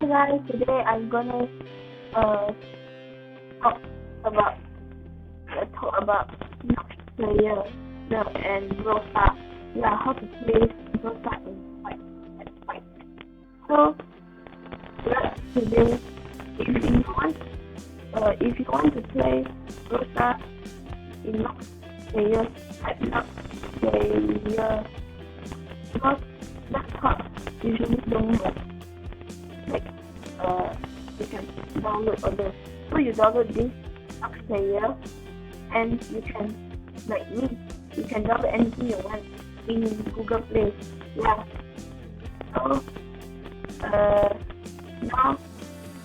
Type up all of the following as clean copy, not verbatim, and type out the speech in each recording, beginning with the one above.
guys, today I'm gonna uh talk about next player and brawl stars. Yeah, how to play brawl stars in fight. So today, if you want to play brawl stars in next player, type next player because laptop usually don't work. Like you can download other. So you download this next player and you can, like me, you can download anything you want in Google Play. Yeah. So now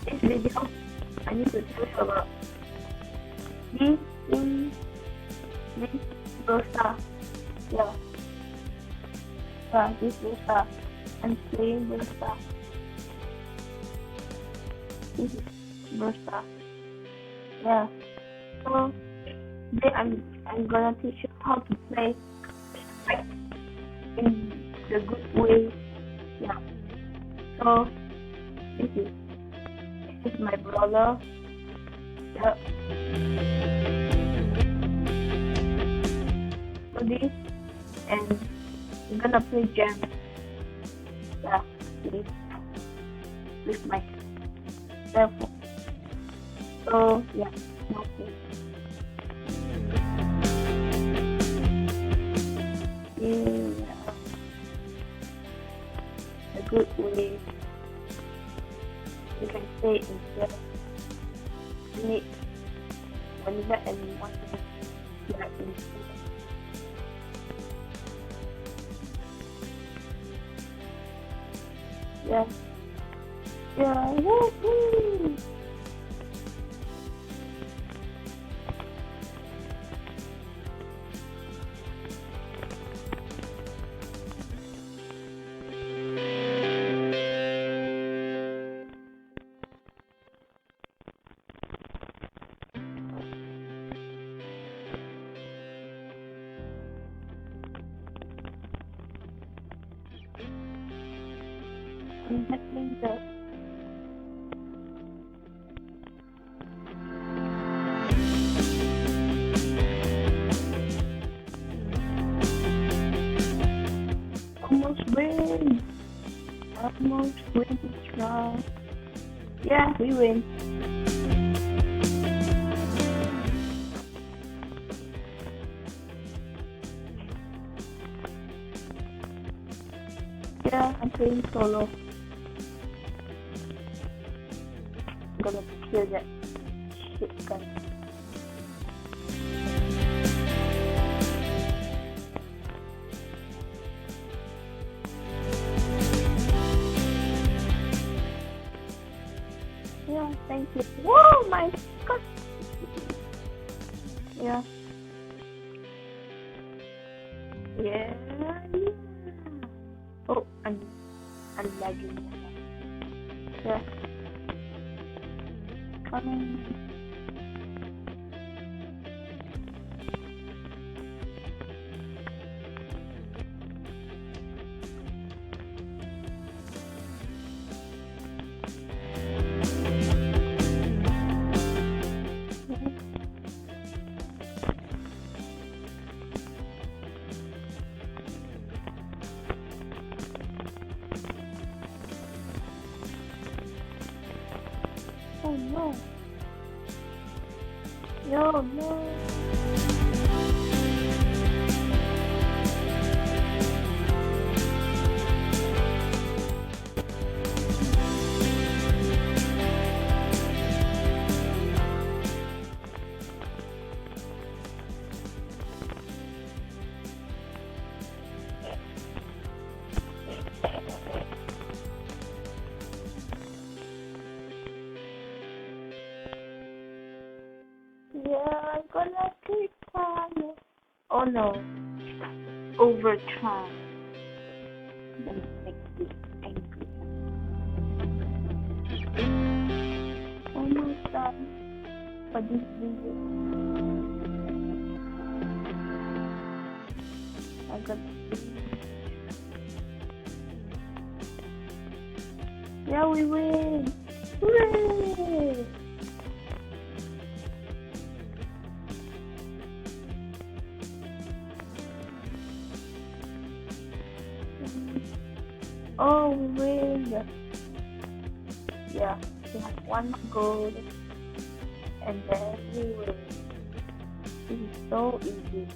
this video I need to tell you about this brawl star. Yeah. This brawl star. I'm playing brawl star. This is brawl star. Yeah. So today I'm gonna teach you how to play like in the good way. Yeah. So this is my brawler. Yeah. So this, and I'm gonna play jam. Yeah. This with my cell phone. So yeah. Okay. Yeah, a good way you can stay in the minute whenever anyone you are in. Yeah. Woohoo! That means that almost win this round. Yeah, we win. Yeah, I'm playing solo. I'm gonna kill that shit gun. Yeah, thank you. Whoa, my god. Yeah. Yeah. Oh, I'm lagging. Yeah. Coming. Oh no. No. Yeah, I'm gonna keep trying. Oh no. Overtime. That makes me angry. Almost done for this video. I got Yeah, we win! Hooray! Oh, we win! Yeah, we have one more goal, and then we win. This is so easy.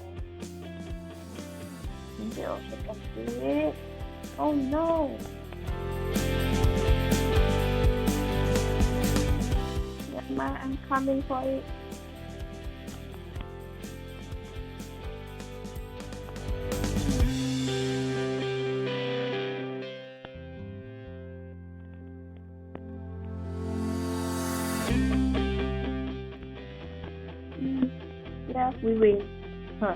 And they also can do it. Oh no! Never mind, I'm coming for it. Yeah, we win. Huh.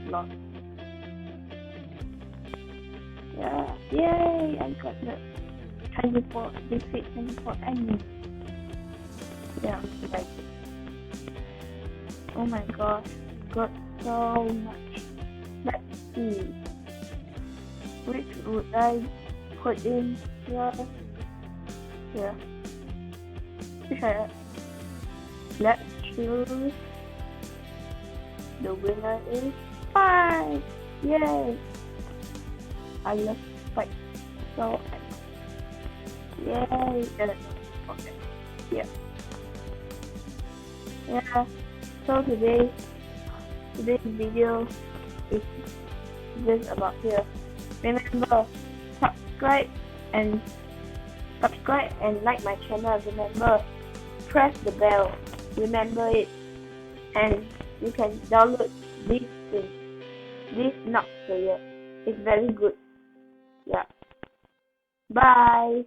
Lost. Yeah. Yay! I got the 24, defeat 24 enemies. Yeah, like it. Oh my gosh. Got so much. Let's see. Which would I put in here? Yeah. Which I let's choose. The winner is 5! Yay! I love fight so much. Yay! Okay. Yeah. Yeah. So today's video is just about here. Remember, subscribe and like my channel. Remember, press the bell. Remember it. And you can download this thing. This Nox player. It's very good. Yeah. Bye.